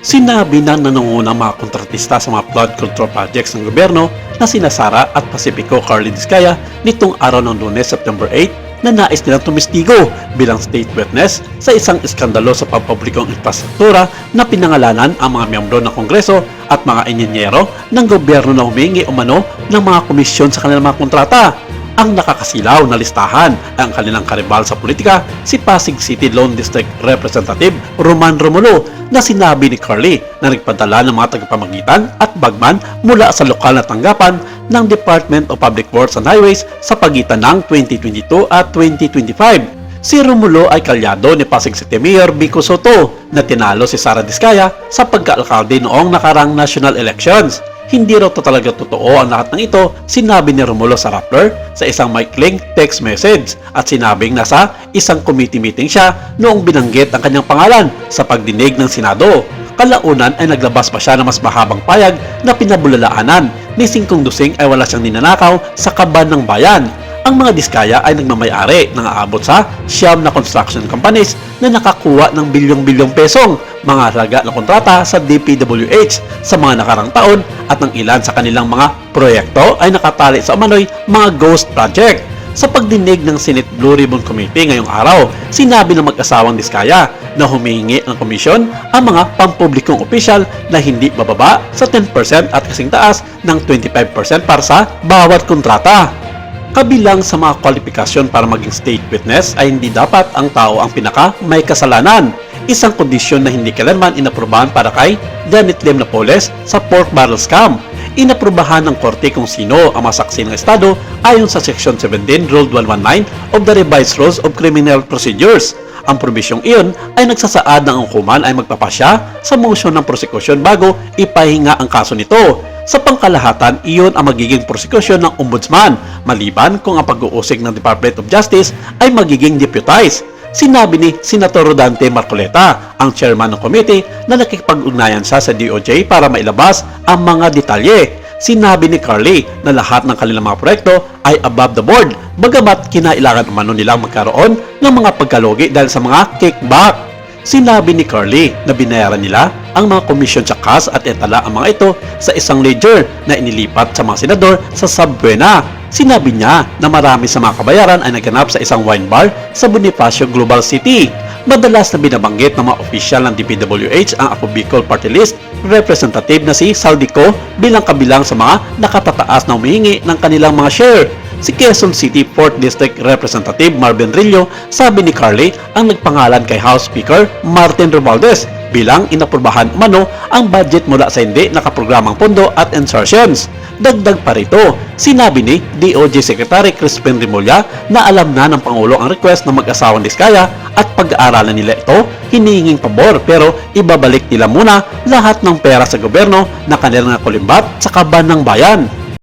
Sinabi ng nanungunang mga kontratista sa mga flood control projects ng gobyerno na sina Sara at Pacifico Carly Diskaya nitong araw ng Lunes, September 8 na nais nilang tumistigo bilang state witness sa isang iskandalo sa pampublikong infrastruktura na pinangalanan ang mga miyembro ng Kongreso at mga inyenyero ng gobyerno na humingi umano ng mga komisyon sa kanilang mga kontrata. Ang nakakasilaw na listahan ay ang kanilang karibal sa politika, si Pasig City Lone District Representative Roman Romulo, na sinabi ni Carly na nagpadala ng mga tagapamagitan at bagman mula sa lokal na tanggapan ng Department of Public Works and Highways sa pagitan ng 2022 at 2025. Si Romulo ay kalyado ni Pasig City Mayor Vico Soto na tinalo si Sara Diskaya sa pagkaalkalde noong nakarang national elections. Hindi raw talaga totoo ang lahat ng ito, sinabi ni Romulo sa Rappler sa isang maikling text message at sinabing nasa isang committee meeting siya noong binanggit ang kanyang pangalan sa pagdinig ng Senado. Kalaunan ay naglabas pa siya ng mas mahabang payag na pinabulalaanan ni Singkong Dusing ay wala siyang ninanakaw sa kaban ng bayan. Ang mga Diskaya ay nagmamayari ng aabot sa 9 na construction companies na nakakuha ng bilyong-bilyong pesong mga halaga na kontrata sa DPWH sa mga nakarang taon at ng ilan sa kanilang mga proyekto ay nakatali sa umano'y mga ghost project. Sa pagdinig ng Senate Blue Ribbon Committee ngayong araw, sinabi ng mag-asawang Diskaya na humihingi ng komisyon ang mga pampublikong opisyal na hindi bababa sa 10% at kasing taas ng 25% para sa bawat kontrata. Kabilang sa mga kwalifikasyon para maging state witness ay hindi dapat ang tao ang pinaka may kasalanan. Isang kondisyon na hindi kailanman inaprubahan para kay Janet Lim Napoles sa pork barrel scam. Inaprubahan ng korte kung sino ang masaksi ng estado ayon sa Section 17 Rule 119 of the Revised Rules of Criminal Procedures. Ang probisyong iyon ay nagsasaad na ang hukuman ay magpapasya sa motion ng prosekusyon bago ipahinga ang kaso nito. Sa pangkalahatan, iyon ang magiging prosekusyon ng ombudsman, maliban kung ang pag-uusig ng Department of Justice ay magiging deputized. Sinabi ni Senator Rodante Marcoleta, ang chairman ng committee, na nakikipag-ugnayan siya sa DOJ para mailabas ang mga detalye. Sinabi ni Carly na lahat ng kanilang mga proyekto ay above the board, bagamat kinailangan umano nilang magkaroon ng mga pagkalugi dahil sa mga kickback. Sinabi ni Carly na binayaran nila ang mga komisyon sa CAS at etala ang mga ito sa isang ledger na inilipat sa mga senador sa Subbuena. Sinabi niya na marami sa mga kabayaran ay naganap sa isang wine bar sa Bonifacio Global City. Madalas na binabanggit ng mga opisyal ng DPWH ang Ako Bicol Party List representative na si Saldico bilang kabilang sa mga nakatataas na humihingi ng kanilang mga share. Si Quezon City 4th District Representative Marvin Rillo, sabi ni Carly, ang nagpangalan kay House Speaker Martin Romualdez bilang inaprubahan umano ang budget mula sa hindi nakaprogramang pondo at insertions. Dagdag pa rito, sinabi ni DOJ Secretary Crispin Remulla na alam na ng Pangulo ang request ng mag-asawang Diskaya at pag-aaralan nila ito, hinihinging pabor pero ibabalik nila muna lahat ng pera sa gobyerno na kanilang nakulimbat sa kaban ng bayan.